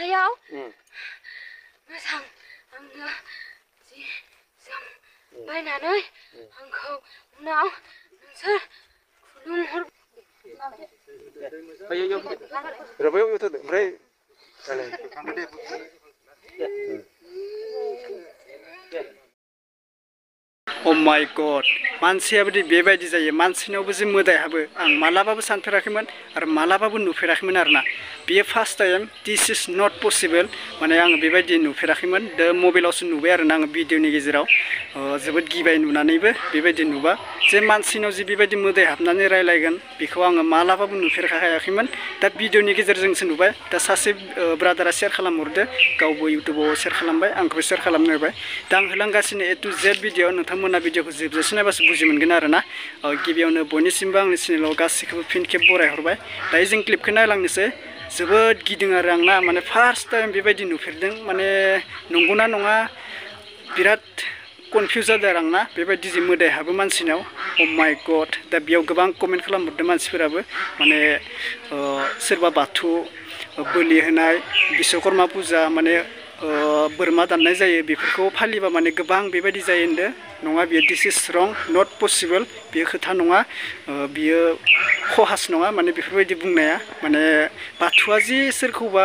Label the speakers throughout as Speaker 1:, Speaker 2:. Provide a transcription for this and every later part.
Speaker 1: नायाव मोजां आंनो जि जोम बायनानै आंखौ उनाव नोंसोर खुलुमहर
Speaker 2: Oh my god, मानसिया बेबायदि जायो मानसिनावबो जे मोदाय हाबो आं मालाबाबो सानफेराखैमोन आरो मालाबाबो नुफेराखैमोन आरोना बेयो first time this is not possible माने आङो बेबायदि नुफेराखैमोन दा मबाइलावसो नुबाय आरोना आङो भिडिअनि गेजेराव जोबोद गिबाय नुनानैबो बेबायदि नुबा जे मानसिनाव जे बेबायदि मोदाय हाबनानै रायलायगोन बेखौ आङो मालाबाबो नुफेरखायाखैमोन दा भिडिअनि गेजेरजोंसो नुबाय दा सासे ब्रादारा शेयार खालामहरदो गावबो इउटुबाव शेयार खालामबाय आंखौबो शेयार खालामनो होबाय दा आं होलांगासिनो ए टु जेड भिडिअ नोंथांमोना भिडिअखौ जोबजासिम नायबासो बुजि मोनगोन आरोना गिबियावनो बयनिसिमबो आंनि चेनेलाव गासैखौबो फिन खेब बरायहरबाय दायो जों क्लिपखौ नायलांनोसै जोबोद गिदों आरो आंना माने फार्स्ट टाइम बेबायदि नुफेरदों माने नंगौना नङा बिराद कनफिउज जादों आरो आंना बेबायदि जे मोदाय हाबो मानसिनाव अ माय गड दा बेयाव गोबां कमेन्ट खालामहरदों मानसिफोराबो माने सोरबा बाथौ बोलि होनाय बिश्वकर्मा फुजा माने बोरमा दाननाय जायो बेफोरखौ फालिबा माने गोबां बेबायदि जायो होनदों नङा बियो दिस इज रं नट पसिबल बेयो खोथा नङा बियो खहास नङा माने बेफोरबायदि बुंनाया माने बाथौआ जि सोरखौबा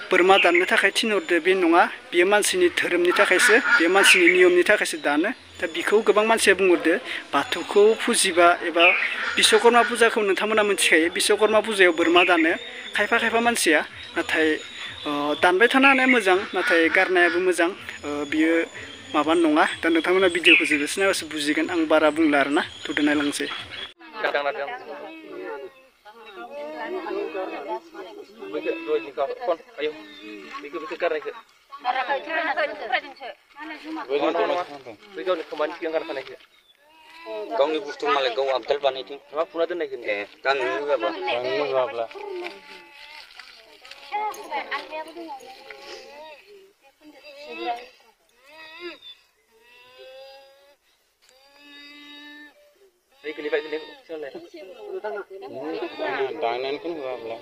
Speaker 2: बोरमा दाननो थाखाय थिनहरदो बे नङा बेयो मानसिनि धोरोमनि थाखायसो बे मानसिनि नियमनि थाखायसो दानो दा बेखौ गोबां मानसिया बुंहरदो बाथौखौ फुजिबा एबा बिश्वकर्मा फुजाखौ नोंथांमोना मिथिखायो बिश्वकर्मा फुजायाव बोरमा दानो खायफा मानसिया नाथाय दानबाय थानो हानाया मोजां नाथाय गारनायाबो मोजां बियो माबा नङा दा नोंथांमोना भिडिअखौ जोबजासिम नायबासो बुजिगोन आं बारा बुंला आरोना थुदो नायलांसै
Speaker 3: गावनि बुस्थु मालाय गाव आपडेट बानायदों मा फुना दोननायखौ ए दा नोंनो होआब्ला दांनानैखौ होआब्ला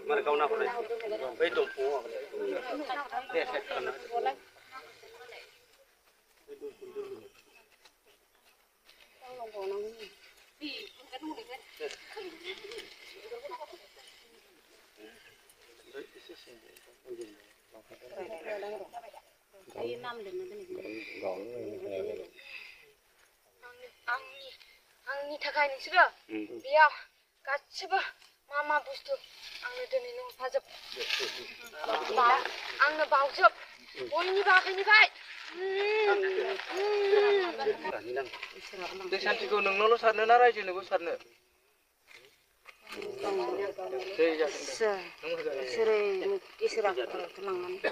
Speaker 3: mana kau nak boleh, itu pun, dia set kerana.
Speaker 1: आंनि थाखाय नोंसोरो बेयाव गासिबो मा बुस्थु आंनो दिनै नों हरफाजोब आंनो बावजोब बयनिबो आखाइनिफ्राय
Speaker 3: दै सान्थिखौ नोंनावल' सारनो ना रायजोनोबो सारनो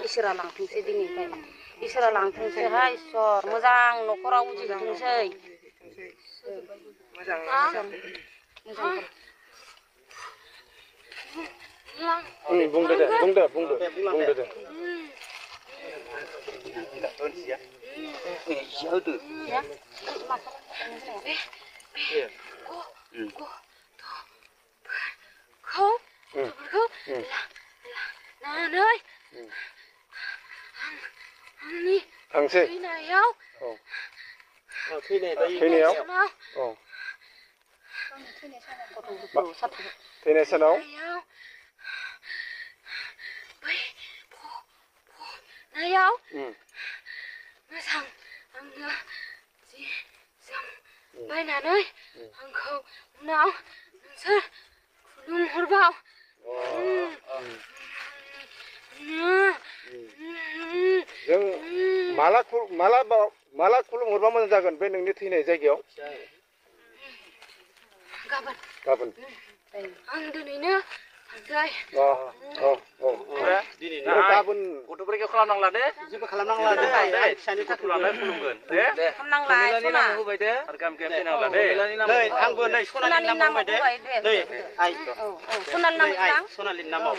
Speaker 4: इसोरा लांथोंसै दिनैहाय इसोरा लांथोंसैहाय इसोर मोजां न'खराव उजिथोंसै
Speaker 1: मोजां
Speaker 2: बुंदो दे
Speaker 1: थांसै थैनायाव थैनाय सानाव जोबनायाव मोजां आंनो जि जोम बायनानै आंखौ उनाव नोंसोर खुलुमहरबाव
Speaker 5: जों माला खुलुमहरबा मोजां जागोन बे नोंनि थैनाय जायगायाव गाबोन
Speaker 1: आं दिनैनो थांसै
Speaker 5: गाबोन
Speaker 3: गथ'फोरखौ खालामनांला दे जेबो खालामनांला दे फिसानि थाखाय लानाय खुलुमगोन दे
Speaker 4: खालामनांला
Speaker 3: सना होबाय दे आरो गामि गामि फैनांला दे नै आंबो नै सनानि नाम होबाय दे नै आइ
Speaker 4: सनानि नाम
Speaker 3: आइ सनानि नामाव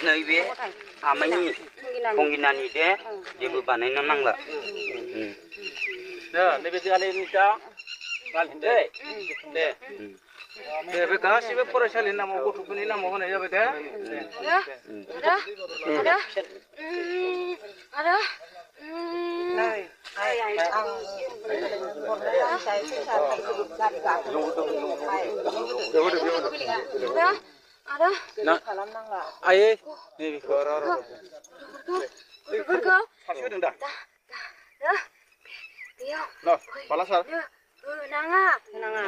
Speaker 3: नैबे आमाइनि संगिनानि दे जेबो बानायनो नांला नैबे जोंहानि निसा गालिन दे दे दे बे गासिबो फरायसालिनि नामाव गथ'फोरनि नामाव होनाय जाबाय दे आयै
Speaker 1: बेफोरखौ
Speaker 5: सारसे होदों दा
Speaker 1: बेयाव
Speaker 5: माला सार
Speaker 1: होनाङा
Speaker 5: होनाङा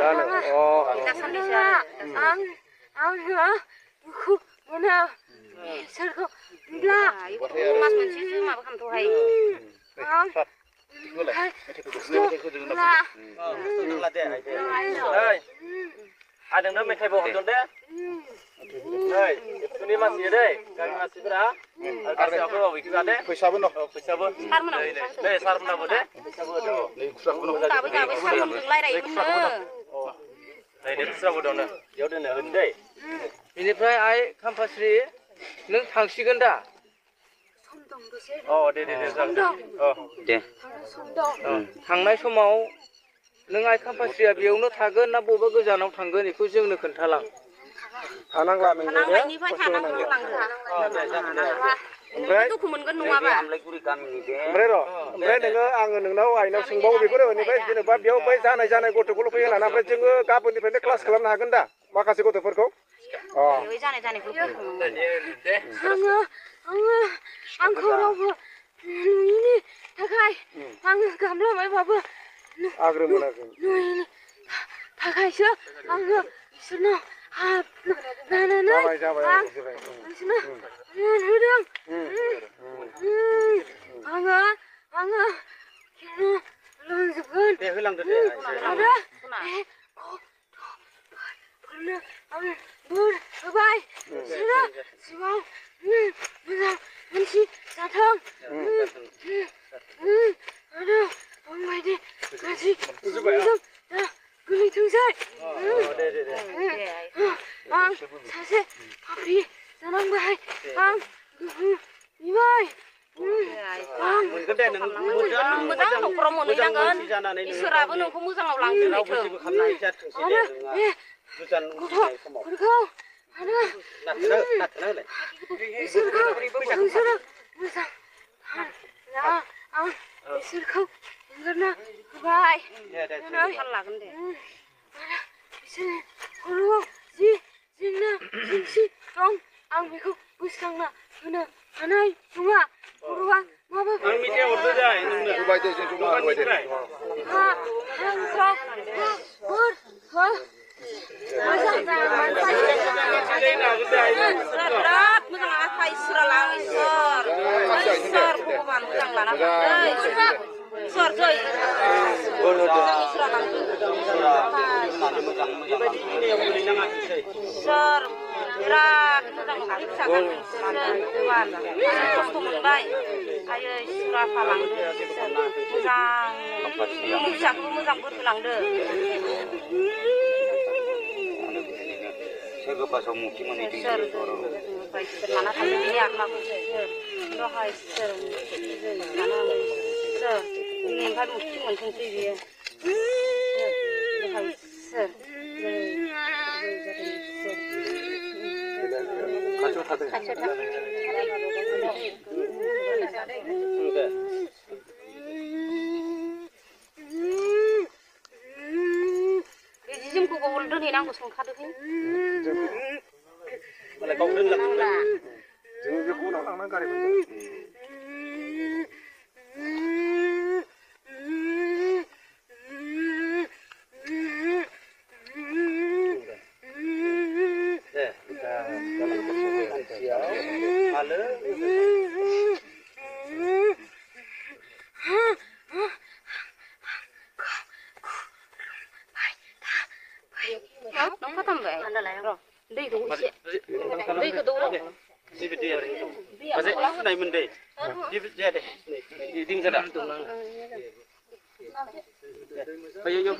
Speaker 1: आङो दुखु मोनो इसोरखौ नुब्ला
Speaker 4: मास मोनसेसो माबा खालामथ'हाय
Speaker 3: आंनो मेथाइबो हरदों दे नै एफोरनि मानसि दे गामि मानसिफोरा गासैबो बेखौ जादे फैसाबो दं फैसाबो नै सारमोनाबो दे फैसाबो दं नै खुस्राबो दं
Speaker 4: गाबै सारमोनजों रायलायोमोननो
Speaker 3: नै खुस्राबो दं बेयाव दोनो होन दै बेनिफ्राय आइ खामफास्रि नों थांसिगोन दा दे जागोन दे थांनाय समाव नों आइ खामफास्रिया बेयावनो थागोन ना बबेबा गोजानाव थांगोन बेखौ जोंनो खोन्थालां
Speaker 5: थानांला
Speaker 4: थानांनायनिफ्राय थानांगौ लांदो दुखु मोनगोन नङाबा
Speaker 5: ओमफ्राय नोङो आङो नोंनाव आइनाव सोंबावो बेफोरो बेनिफ्राय जेनेबा बेयाव बै जानाय गथ'खौल' फैयो होननानै ओमफ्राय जोङो गाबोननिफ्रायनो क्लास खालामनो हागोन दा माखासे गथ'फोरखौ
Speaker 1: आंखौ रावबो नुयिनि थाखाय आङो गामलाबायबाबो
Speaker 5: आग्रो मोनाखै
Speaker 1: नुयिनि थाखायसो आङो बिसोरनाव हाबनानै आं बिसोरनो होदों आङो लोंजोबगोन
Speaker 3: दे होलांदो दे
Speaker 1: आरो गथ'फोरनो आं बोर होबाय बिसोरो जिउआव मोजां मानसि जाथों आरो आंबायदि गाज्रि सुबुंजों दा गोलैथोंसै आं सासे फाफ्रि जानांबाय आं बिबाय
Speaker 3: मोनगोन दे नों
Speaker 4: मोजां न'खराव मोनहैनांगोन इसोराबो नोंखौ मोजाङाव लांफिनथों
Speaker 1: आरो बे गथ'फोरखौ आरो बिसोरखौ नोंसोरो मोजां आं बिसोरखौ एंगारना होबाय
Speaker 4: थाल लागोन दे
Speaker 1: आरो बिसोरनि खर'आव जि जेंना जेंसि दं आं बेखौ बोस्रांना होनो हानाय नङा खर'आ माबाफोर
Speaker 4: बिराद मोजां आफा इसोरा लां इसोर भगबान मोजां लाना इसोर जय इसोरा लांदो इसोर बिराद मोजां फिसा भगबान खस्थ' मोनबाय आयै इसोरा आफा लांदो मोजां नोंनि फिसाखौबो मोजां बोर होलांदो
Speaker 3: गोबासाव मुखि मोनहैदों
Speaker 4: इसोर लाना थांदो बिनि आत्माखौ दहाय इसोर इसोर दिनैनिफ्राय मुक्ति मोनथोंसै बियो दहाय इसोर जि जोमखौ बावल दोनहैनांगौ सोंखादों
Speaker 3: मालाय गाव दोनलांजोबबाय
Speaker 5: जोङो बेखौ उनाव लांनानै गारि
Speaker 4: Nó phát tầm vậy. Đây cũng sẽ. Đây cái đồ.
Speaker 3: Di video ini. Masih naik mende. Di video deh. Di ting sedap. Ayo yo.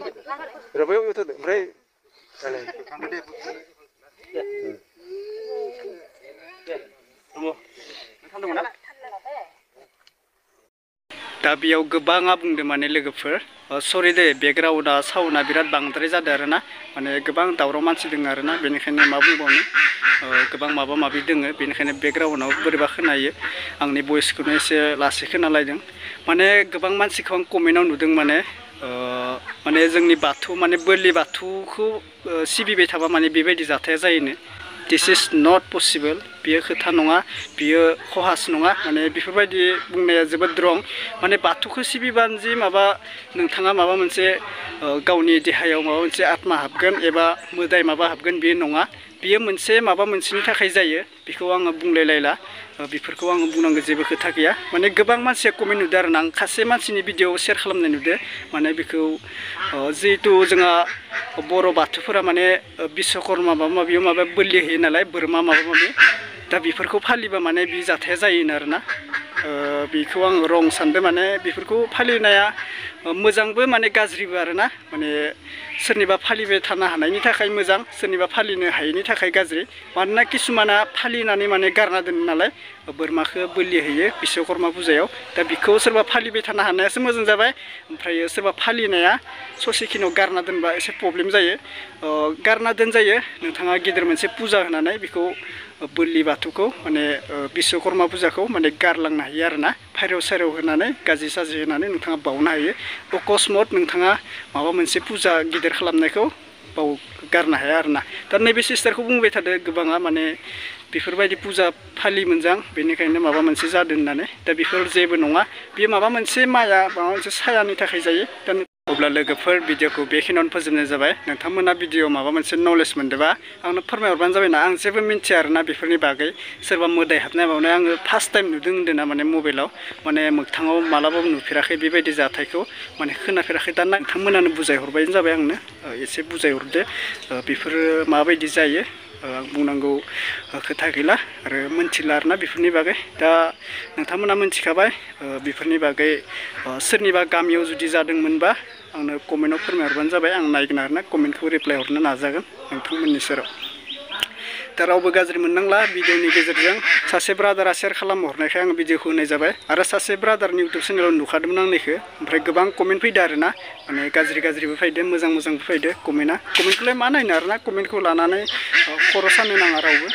Speaker 5: Berapa yuk itu? Berapa? Kalian.
Speaker 3: Tunggu. Kan tunggu nak.
Speaker 2: दा बेयाव गोबाङा बुंदों माने लोगोफोर सरि दे बेकग्राउन्डआ साउन्डआ बिराद बांद्राय जादों आरोना माने गोबां दावराव मानसि दङ आरोना बेनिखायनो मा बुंबावनो गोबां माबा माबि दङ बेनिखायनो बेकग्राउन्डआव बोरैबा खोनायो आंनि भइसखौनो एसे लासै खोनालायदों माने गोबां मानसिखौ आं कमेन्टआव नुदों माने जोंनि बाथौ माने बोरलि बाथौखौ सिबिबाय थाबा माने बेबायदि जाथाया जायोनो दिस इज नट पसिबल बियो खोथा नङा बियो खहास नङा माने बेफोरबायदि बुंनाया जोबोद रं माने बाथौखौ सिबिबानो जि माबा नोंथाङा माबा मोनसे गावनि देहायाव माबा मोनसे आत्मा हाबगोन एबा मोदाय माबा हाबगोन बियो नङा बियो मोनसे माबा मोनसेनि थाखाय जायो बेखौ आङो बुंलायलायला बेफोरखौ आङो बुंनांगौ जेबो खोथा गैया माने गोबां मानसिया कमेन्ट नुदों आरो ना आं खासे मानसिनि भिडिअ शेयार खालामनाय नुदों माने बेखौ जिहेतु जोंहा बर' बाथौफोरा माने बिश्वकर्मा माबा माबियाव माबा बोलि होयो नालाय बोरमा माबा माबि दा बेफोरखौ फालिबा माने बे जाथाया जायोनो आरोना बेखौ आं रं सानदों माने बेफोरखौ फालिनाया मोजांबो माने गाज्रिबो आरोना माने सोरनिबा फालिबाय थानो हानायनि थाखाय मोजां सोरनिबा फालिनो हायैनि थाखाय गाज्रि मानोना किसुमाना फालिनानै माने गारना दोनो नालाय बोरमाखौ बोलि होयो बिश्वकर्मा फुजायाव दा बेखौ सोरबा फालिबाय थानो हानायासो मोजां जाबाय ओमफ्राय सोरबा फालिनाया ससेखिनियाव गारना दोनबा एसे प्रब्लेम जायो गारना दोनजायो नोंथाङा गिदिर मोनसे फुजा होनानै बेखौ बोलि बाथौखौ माने बिश्वकर्मा फुजाखौ माने गारलांनो हायो आरोना फायरेव सायरेव होनानै गाजि साजि होनानै नोंथाङा बावनो हायो अकस्मात नोंथाङा माबा मोनसे फुजा गिदिर खालामनायखौ बाव गारनो हाया आरोना दा नैबे सिस्टारखौ बुंबाय थादों गोबाङा माने बेफोरबायदि फुजा फालि मोनजां बेनिखायनो माबा मोनसे जादों होननानै दा बेफोर जेबो नङा बेयो माबा मोनसे माया माबा मोनसे सायानि थाखाय जायो दा अब्ला लोगोफोर भिडिअखौ बेखिनियावनो फोजोबनाय जाबाय नोंथांमोना भिडिअ माबा मोनसे नलेज मोनदोंबा आंनो फोरमायहरबानो जाबायना आं जेबो मिन्थिया आरोना बेफोरनि बागै सोरबा मोदाय हाबनाय माबानाय आङो फार्स्ट टाइम नुदों होन्दोंना माने मबाइलाव माने मोगथाङाव मालाबाबो नुफेराखै बेबायदि जाथायखौ माने खोनाफेराखै दा नोंथांमोनानो बुजायहरबायानो जाबाय आंनो एसे बुजायहरदो बेफोरो माबायदि जायो आं बुंनांगौ खोथा गैला आरो मोनथिला आरोना बेफोरनि बागै दा नोंथांमोना मोनथिखाबाय बेफोरनि बागै सोरनिबा गामियाव जुदि जादोंमोनबा आंनो कमेन्टआव फोरमायहरबानो जाबाय आं नायगोन आरोना कमेन्टखौ रिप्लाय हरनो नाजागोन नोंथांमोननि सेराव दा रावबो गाज्रि मोननांला भिडिअनि गेजेरजों सासे ब्रादारा शेयार खालामहरनायखाय आं भिडिअखौ होनाय जाबाय आरो सासे ब्रादारनि इउटुब चेनेलाव नुखादोंमोन आंनिखौ ओमफ्राय गोबां कमेन्ट फैदो आरोना माने गाज्रिबो फैदो मोजांबो फैदो कमेन्टखौलाय मा नायनो आरोना कमेन्टखौ लानानै खर' सानो नाङा रावबो